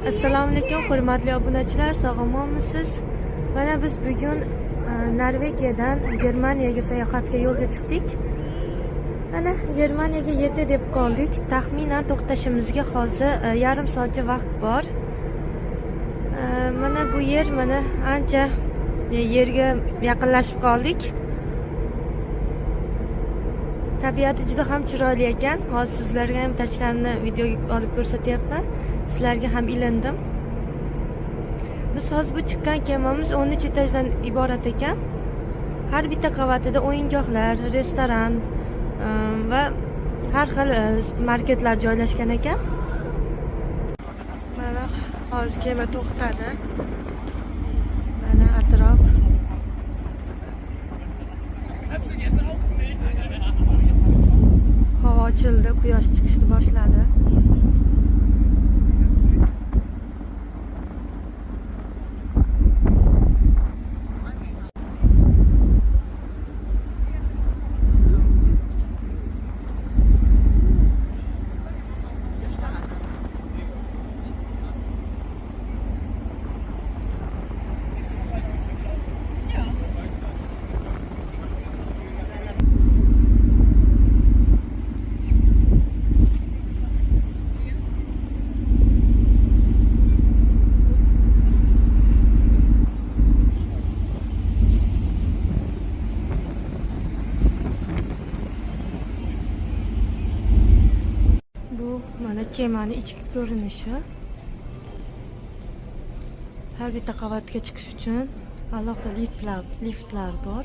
Assalomu alaykum hurmatli obunachilar, sog'lommisiz? Mana biz bugun Norvegiyadan Germaniyaga sayohatga yo'lga chiqdik. Mana Germaniyaga yetdi deb qoldik. Taxminan to'xtashimizga hozir yarim soatcha vaqt bor. Mana bu yer mana ancha yerga yaqinlashib qoldik. Tabiati juda ham chiroyli ekan. Hozir sizlarga ham tashqarini videoga olib ko'rsatyapman. Sizlarga ham ilindim. Biz hozir bu chiqqan kemamiz 13 etajdan iborat ekan. Har bitta qavatida o'yingohlar, restoran va har xil marketlar joylashgan ekan. Mana hozir kema to'xtadi. Mana atrof. Havo ochildi, quyosh chiqishni boshladi. Mana kemani ichki ko'rinishi. Har bitta qavatga chiqish uchun alohida liftlar bor.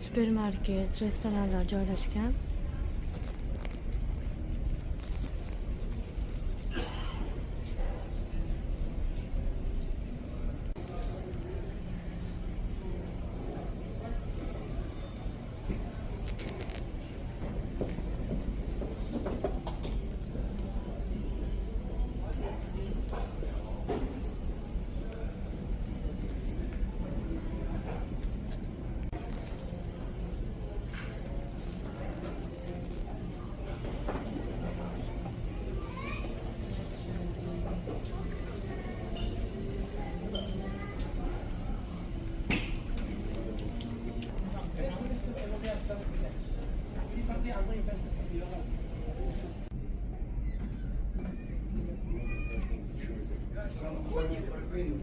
Supermarket, restoranlar joylashgan.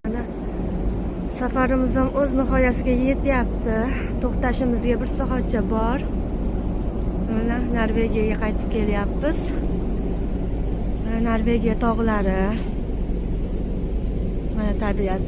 Mana safarimiz ham o'z nihoyasiga yetyapti. To'xtashimizga 1 soatcha bor. Mana Norvegiyaga qaytib kelyapmiz. Norvegiya tog'lari. Mana tabiat.